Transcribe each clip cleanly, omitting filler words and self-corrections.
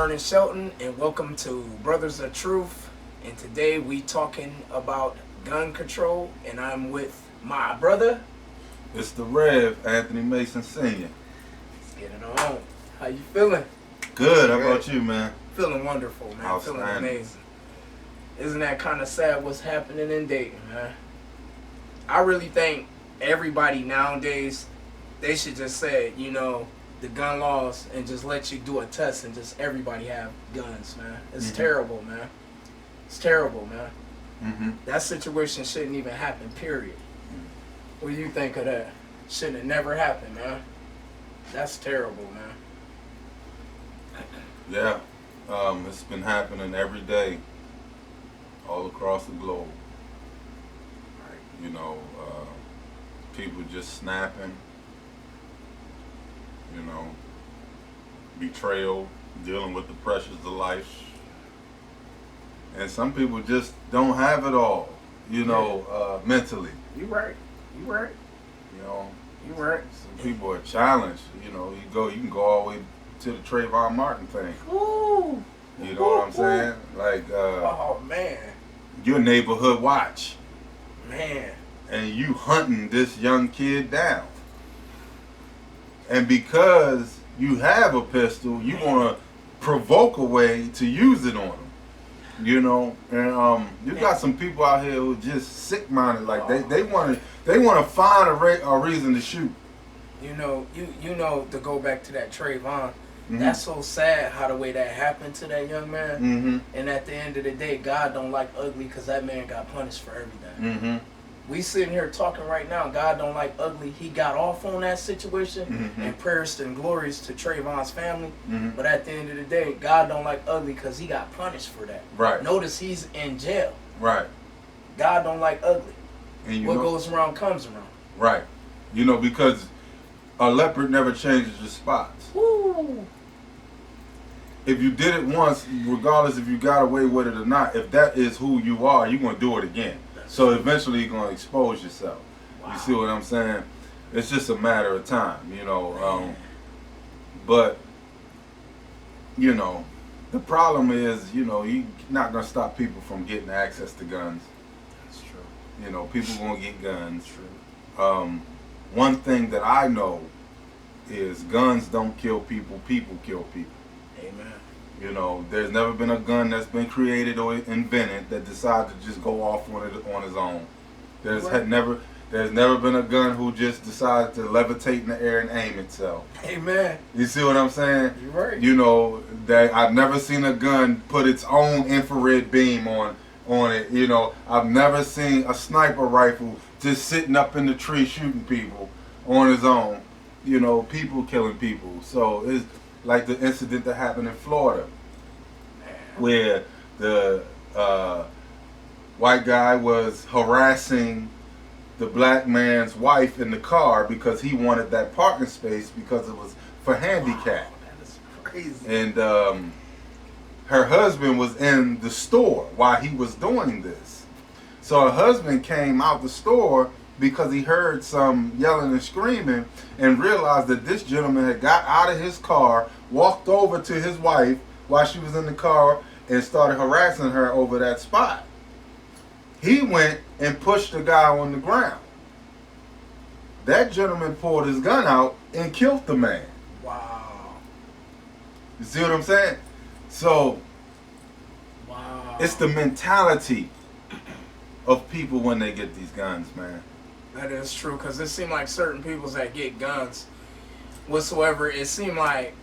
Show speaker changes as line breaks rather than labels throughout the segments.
Vernon Shelton, and welcome to Brothers of Truth. And today we talking about gun control, and I'm with my brother.
It's the Rev, Anthony Mason Sr.
Let's get it on. How you feeling?
Good. How about you, man?
Feeling wonderful, man. Feeling amazing. Isn't that kind of sad what's happening in Dayton, man? I really think everybody nowadays, they should just say, the gun laws and just let you do a test and just everybody have guns, man. It's terrible, man. It's terrible, man. That situation shouldn't even happen, period. What do you think of that? Shouldn't have never happened, man. That's terrible, man.
Yeah. It's been happening every day all across the globe. People just snapping, betrayal, dealing with the pressures of life. And some people just don't have it all, mentally.
You right.
You
right.
Some people are challenged. You can go all the way to the Trayvon Martin thing.
Ooh.
You know what I'm saying? Like,
oh man.
Your neighborhood watch.
Man.
And you hunting this young kid down. And because you have a pistol, you want to provoke a way to use it on them. And you got some people out here who are just sick-minded. Like they want to find a reason to shoot.
To go back to that Trayvon, that's so sad how the way that happened to that young man. And at the end of the day, God don't like ugly because that man got punished for everything. We sitting here talking right now, God don't like ugly. He got off on that situation, and prayers and glories to Trayvon's family. But at the end of the day, God don't like ugly because he got punished for that.
Right.
Notice he's in jail.
Right.
God don't like ugly.
And
what goes around comes around.
Right. Because a leopard never changes his spots.
Woo.
If you did it once, regardless if you got away with it or not, if that is who you are, you're going to do it again. So eventually you're going to expose yourself. Wow. You see what I'm saying? It's just a matter of time, But, the problem is, you're not going to stop people from getting access to guns.
That's true.
People going to get guns. True. One thing that I know is guns don't kill people, people kill people.
Amen.
There's never been a gun that's been created or invented that decided to just go off on his own. There's never been a gun who just decided to levitate in the air and aim itself.
Amen.
You see what I'm saying?
You're right.
That I've never seen a gun put its own infrared beam on it. I've never seen a sniper rifle just sitting up in the tree shooting people on his own. People killing people. So it's like the incident that happened in Florida, where the white guy was harassing the black man's wife in the car because he wanted that parking space because it was for handicap.
Wow, that is crazy.
And her husband was in the store while he was doing this. So her husband came out the store because he heard some yelling and screaming and realized that this gentleman had got out of his car, walked over to his wife while she was in the car, and started harassing her over that spot. He went and pushed the guy on the ground. That gentleman pulled his gun out and killed the man.
Wow.
You see what I'm saying? So,
wow.
It's the mentality of people when they get these guns, man.
That is true, because it seemed like certain people that get guns whatsoever, it seemed like,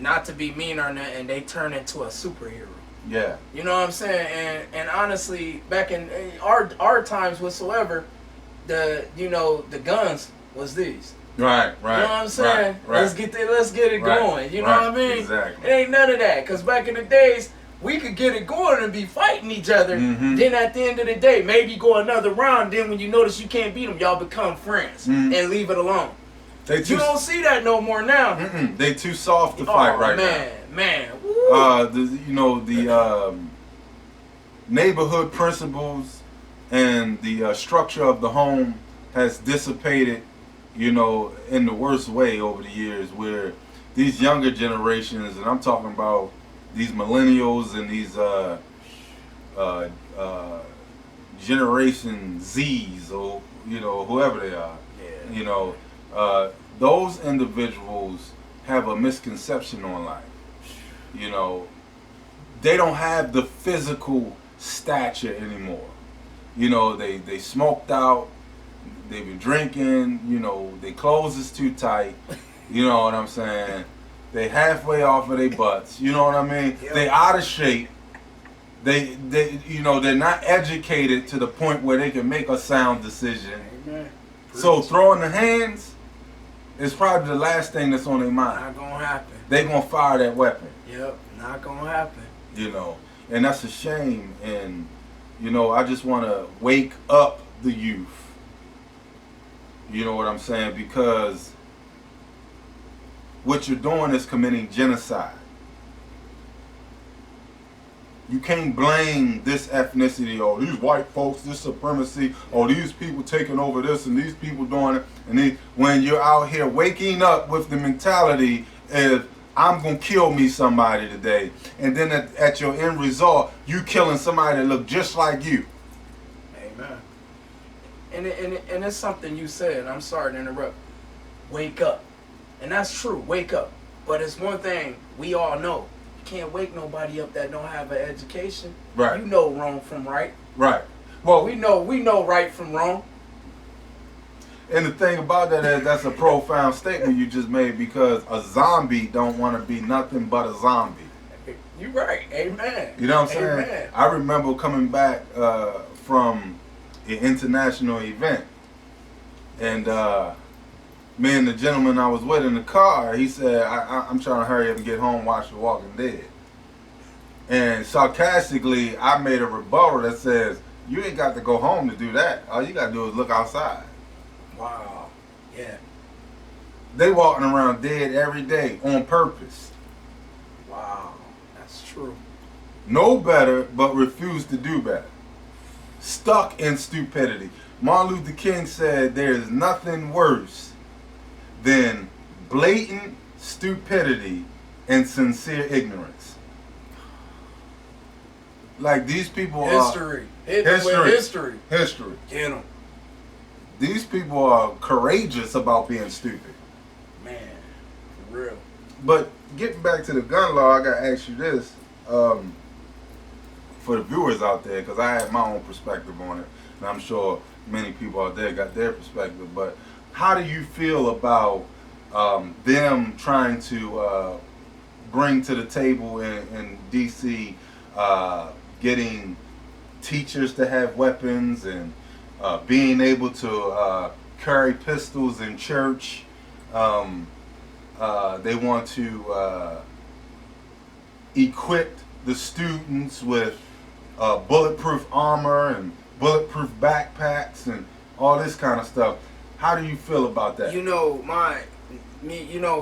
not to be mean or nothing, they turn into a superhero.
Yeah.
You know what I'm saying? And honestly, back in our times whatsoever, the guns was these.
Right.
You know what I'm saying?
Right.
Let's get it going. You know what I mean?
Exactly.
It ain't none of that, because back in the days, we could get it going and be fighting each other. Then at the end of the day, maybe go another round. Then when you notice you can't beat them, y'all become friends and leave it alone. You don't see that no more now.
They too soft to fight right now.
Man.
The neighborhood principles and the structure of the home has dissipated, in the worst way over the years, where these younger generations, and I'm talking about these millennials and these uh, Generation Zs, or whoever they are.
Yeah.
You know, those individuals have a misconception on life. You know, they don't have the physical stature anymore. You know, they smoked out, they've been drinking, their clothes is too tight, you know what I'm saying? They halfway off of their butts, you know what I mean?
Yep.
They out of shape. They're not educated to the point where they can make a sound decision.
Amen.
So throwing the hands is probably the last thing that's on their mind.
Not gonna happen.
They gonna fire that weapon.
Yep, not gonna happen.
And that's a shame. And I just want to wake up the youth. You know what I'm saying? Because what you're doing is committing genocide. You can't blame this ethnicity, or these white folks, this supremacy, or these people taking over this and these people doing it. And when you're out here waking up with the mentality of, I'm going to kill me somebody today. And then at your end result, you killing somebody that look just like you.
Amen. And it's something you said, I'm sorry to interrupt. Wake up. And that's true, wake up. But it's one thing we all know. You can't wake nobody up that don't have an education.
Right.
You know wrong from right.
Right. Well,
we know right from wrong.
And the thing about that is that's a profound statement you just made, because a zombie don't want to be nothing but a zombie.
You're right. Amen.
You know what I'm saying?
Amen.
I remember coming back from an international event, and me and the gentleman I was with in the car, he said, I'm trying to hurry up and get home, watch The Walking Dead. And sarcastically, I made a rebuttal that says, you ain't got to go home to do that. All you got to do is look outside.
Wow. Yeah.
They walking around dead every day on purpose.
Wow. That's true.
Know better, but refuse to do better. Stuck in stupidity. Martin Luther King said there is nothing worse than blatant stupidity and sincere ignorance. Like, these people
History.
History.
Get them.
These people are courageous about being stupid.
Man, for real.
But getting back to the gun law, I got to ask you this. For the viewers out there, because I have my own perspective on it, and I'm sure many people out there got their perspective, but how do you feel about them trying to bring to the table in D.C. Getting teachers to have weapons and being able to carry pistols in church? They want to equip the students with bulletproof armor and bulletproof backpacks and all this kind of stuff. How do you feel about that?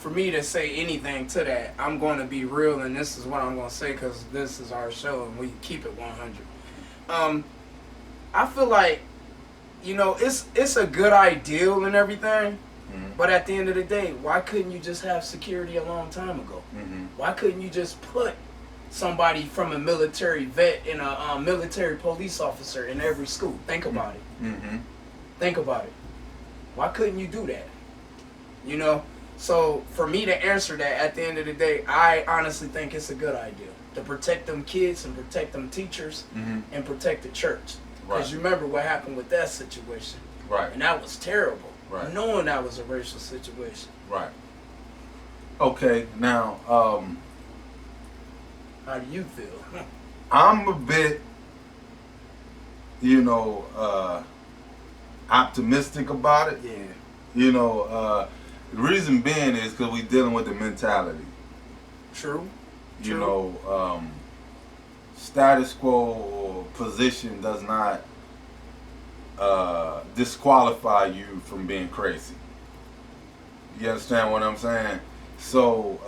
For me to say anything to that, I'm going to be real, and this is what I'm going to say, because this is our show and we keep it 100. I feel like, it's a good ideal and everything, but at the end of the day, why couldn't you just have security a long time ago? Why couldn't you just put somebody from a military vet and a military police officer in every school? Think about it. Think about it. Why couldn't you do that? So for me to answer that, at the end of the day, I honestly think it's a good idea to protect them kids and protect them teachers and protect the church. Because you remember what happened with that situation.
Right.
And that was terrible.
Right.
Knowing that was a racial situation.
Right. Okay, now,
how do you feel?
I'm a bit, optimistic about it.
Yeah.
The reason being is because we're dealing with the mentality.
True.
Status quo or position does not disqualify you from being crazy. You understand what I'm saying? So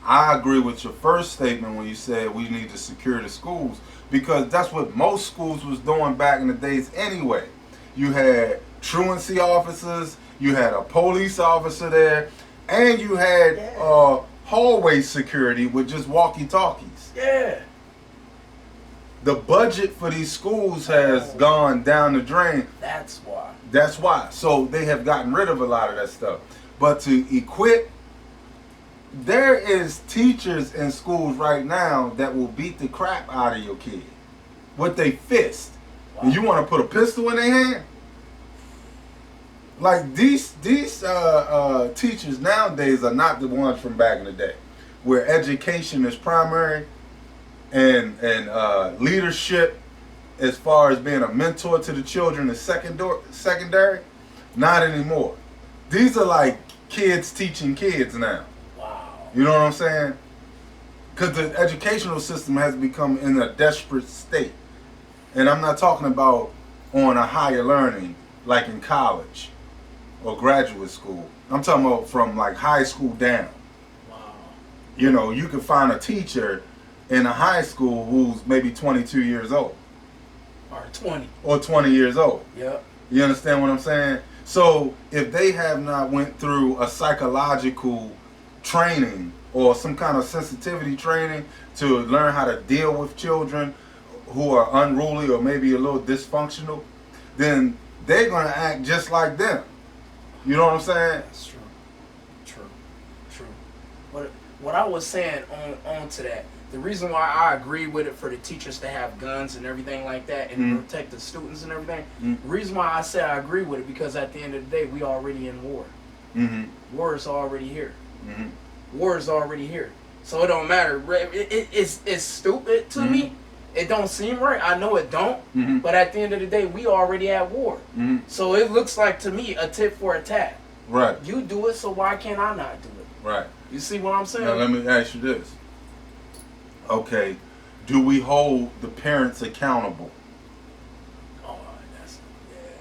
I agree with your first statement when you said we need to secure the schools, because that's what most schools was doing back in the days anyway. You had truancy officers, you had a police officer there, And you had hallway security with just walkie-talkies.
Yeah.
The budget for these schools has gone down the drain.
That's why.
That's why. So they have gotten rid of a lot of that stuff. But to equip, there is teachers in schools right now that will beat the crap out of your kid with their fist. Wow. And you want to put a pistol in their hand? Like these teachers nowadays are not the ones from back in the day, where education is primary and leadership as far as being a mentor to the children is secondary. Not anymore. These are like kids teaching kids now.
Wow.
You know what I'm saying? Because the educational system has become in a desperate state. And I'm not talking about on a higher learning like in college or graduate school. I'm talking about from like high school down.
Wow.
You know, you can find a teacher in a high school who's maybe 22 years old.
Or 20.
Or 20 years old.
Yep.
You understand what I'm saying? So if they have not went through a psychological training or some kind of sensitivity training to learn how to deal with children who are unruly or maybe a little dysfunctional, then they're going to act just like them. You know what I'm saying?
That's true. What I was saying on to that, the reason why I agree with it for the teachers to have guns and everything like that and protect the students and everything, the reason why I say I agree with it, because at the end of the day, we already in war. War is already here. War is already here. So it don't matter. It's stupid to me. It don't seem right. I know it don't. But at the end of the day, we already at war. So it looks like to me a tit for a tat.
Right.
You do it, so why can't I not do it?
Right.
You see what I'm saying?
Now let me ask you this. Okay, do we hold the parents accountable?
Oh, that's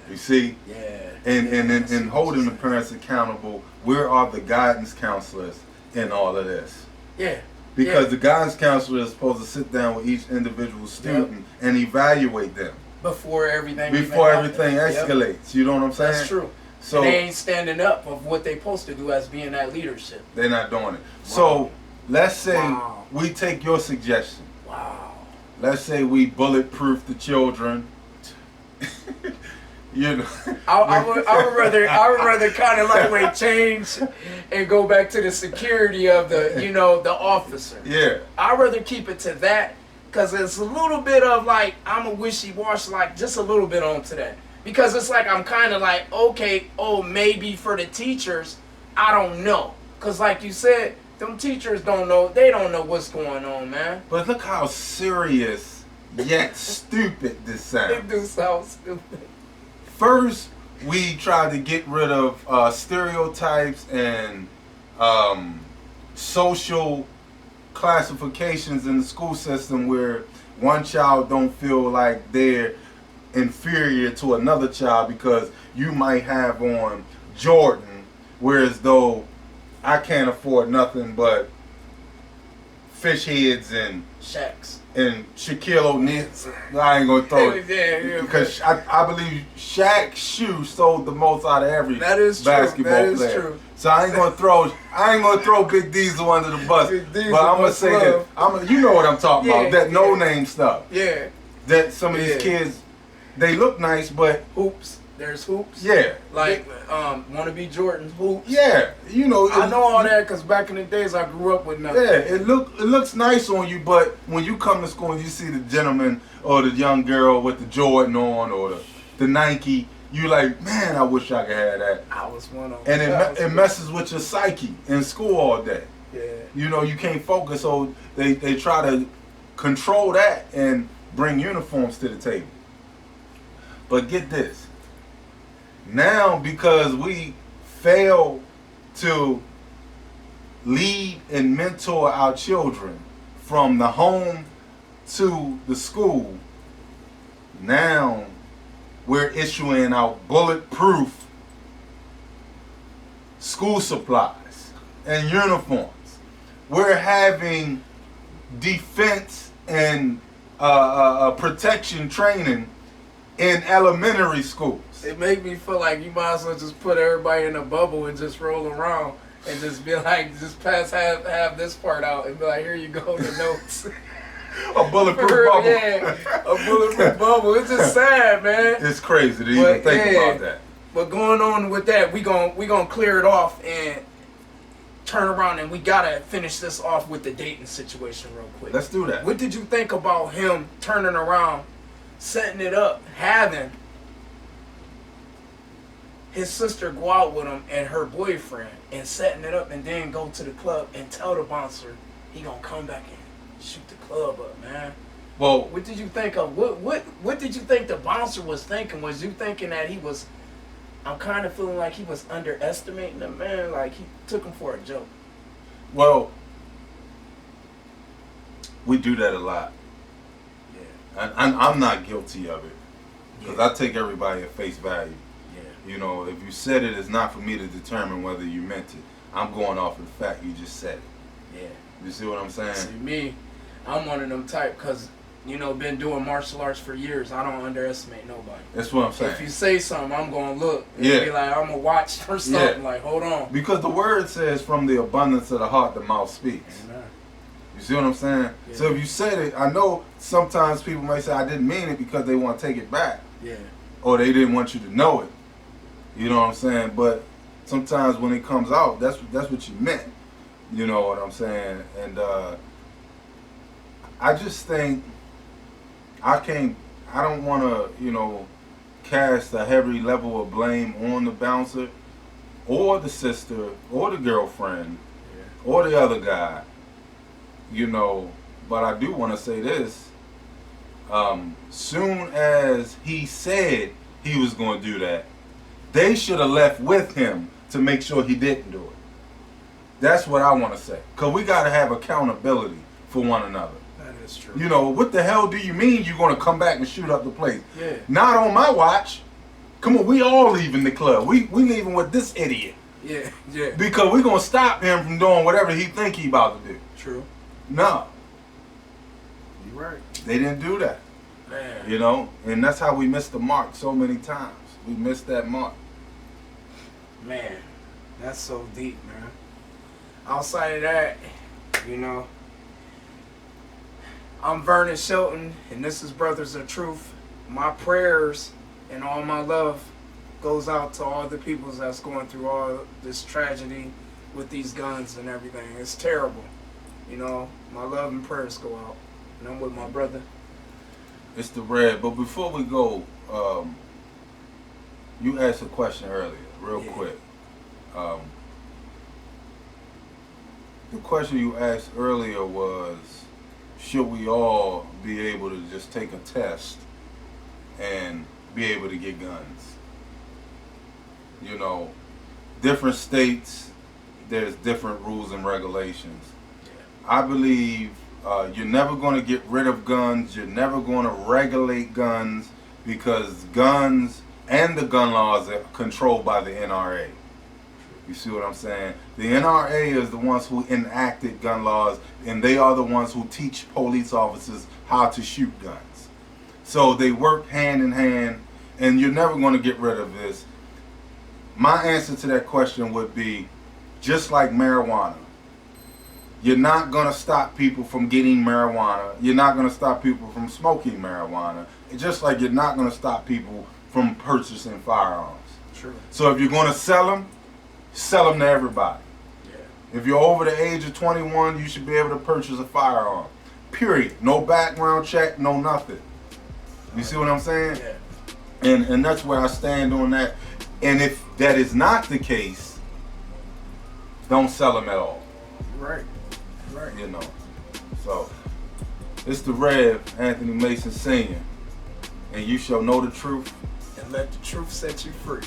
You see?
Yeah.
And in holding the parents accountable, where are the guidance counselors in all of this?
Yeah.
Because the guidance counselor is supposed to sit down with each individual student and evaluate them
before everything
escalates. You know what I'm saying?
That's true.
So
they ain't standing up of what they supposed to do as being that leadership.
They're not doing it. Wow. So let's say we take your suggestion.
Wow.
Let's say we bulletproof the children. You know,
I would rather kind of like change and go back to the security of the the officer.
Yeah.
I'd rather keep it to that, because it's a little bit of like I'm a wishy-washy, like just a little bit onto that, because it's like I'm kind of like maybe for the teachers I don't know, because like you said, them teachers don't know, they don't know what's going on, man.
But look how serious yet stupid this sounds.
It do sound stupid.
First, we tried to get rid of stereotypes and social classifications in the school system where one child don't feel like they're inferior to another child because you might have on Jordan, whereas though I can't afford nothing but fish heads and
Shaqs
and Shaquille O'Neal. I ain't gonna throw it because I believe Shaq's shoe sold the most out of every basketball player. True. So I ain't gonna throw Big Diesel under the bus. But I'm gonna say that you know what I'm talking about. That no name stuff.
Yeah.
That some of these kids, they look nice, but
hoops. There's hoops.
Yeah.
Like wanna be Jordan's hoops.
Yeah. You know.
I know all that because back in the days I grew up with nothing.
Yeah. It looks nice on you, but when you come to school and you see the gentleman or the young girl with the Jordan on or the Nike, you like, man, I wish I could have that.
I was one of them.
And it messes with your psyche in school all day.
Yeah.
You know, you can't focus, so they try to control that and bring uniforms to the table. But get this. Now, because we fail to lead and mentor our children from the home to the school, now we're issuing out bulletproof school supplies and uniforms. We're having defense and protection training in elementary schools.
It make me feel like you might as well just put everybody in a bubble and just roll around and just be like, just have this part out and be like, here you go, the notes.
A bulletproof bubble.
Yeah, a bulletproof bubble. It's just sad, man.
It's crazy to even think about that.
But going on with that, we gonna clear it off and turn around, and we gotta finish this off with the dating situation real quick.
Let's do that.
What did you think about him turning around, setting it up, having his sister go out with him and her boyfriend, and setting it up, and then go to the club and tell the bouncer he gonna come back and shoot the club up, man?
Well,
what did you think of what did you think the bouncer was thinking? Was you thinking that he was? I'm kind of feeling like he was underestimating the man, like he took him for a joke.
Well, we do that a lot.
Yeah.
I'm not guilty of it because I take everybody at face value.
Yeah.
You know, if you said it, it's not for me to determine whether you meant it. I'm going off of the fact you just said it.
Yeah.
You see what I'm saying?
See, me, I'm one of them type because, you know, been doing martial arts for years. I don't underestimate nobody.
That's what I'm saying.
If you say something, I'm going to look. And
Yeah.
be like, I'm going to watch for something. Like, hold on.
Because the word says from the abundance of the heart, the mouth speaks.
Amen.
You see what I'm saying?
Yeah.
So if you said it, I know sometimes people may say I didn't mean it because they want to take it back.
Yeah.
Or they didn't want you to know it. You know what I'm saying? But sometimes when it comes out, that's what you meant. You know what I'm saying? And I just think I don't want to, you know, cast a heavy level of blame on the bouncer or the sister or the girlfriend or the other guy, you know. But I do want to say this. Soon as he said he was going to do that, they should have left with him to make sure he didn't do it. That's what I want to say. Because we got to have accountability for one another.
That is true.
You know, what the hell do you mean you're going to come back and shoot up the place?
Yeah.
Not on my watch. Come on, we all leaving the club. We leaving with this idiot.
Yeah, yeah.
Because we're going to stop him from doing whatever he think he about to do.
True.
No.
You're right.
They didn't do that.
Man.
You know? And that's how we missed the mark so many times. We missed that mark.
Man, that's so deep, man. Outside of that, you know, I'm Vernon Shelton, and this is Brothers of Truth. My prayers and all my love goes out to all the people that's going through all this tragedy with these guns and everything. It's terrible. You know, my love and prayers go out. And I'm with my brother.
It's the Red. But before we go, you asked a question earlier, real quick. The question you asked earlier was, should we all be able to just take a test and be able to get guns? You know, different states, there's different rules and regulations. I believe you're never going to get rid of guns. You're never going to regulate guns because guns and the gun laws are controlled by the NRA. You see what I'm saying? The NRA is the ones who enacted gun laws, and they are the ones who teach police officers how to shoot guns. So they work hand in hand, and you're never going to get rid of this. My answer to that question would be, just like marijuana, you're not going to stop people from getting marijuana. You're not going to stop people from smoking marijuana. Just like you're not going to stop people from purchasing firearms.
True.
So if you're going to sell them to everybody. Yeah. If you're over the age of 21, you should be able to purchase a firearm. Period. No background check, no nothing. You see what I'm saying?
Yeah.
And that's where I stand on that. And if that is not the case, don't sell them at all.
Right. Right.
You know. So, it's the Rev, Anthony Mason Sr. And you shall know the truth.
And let the truth set you free.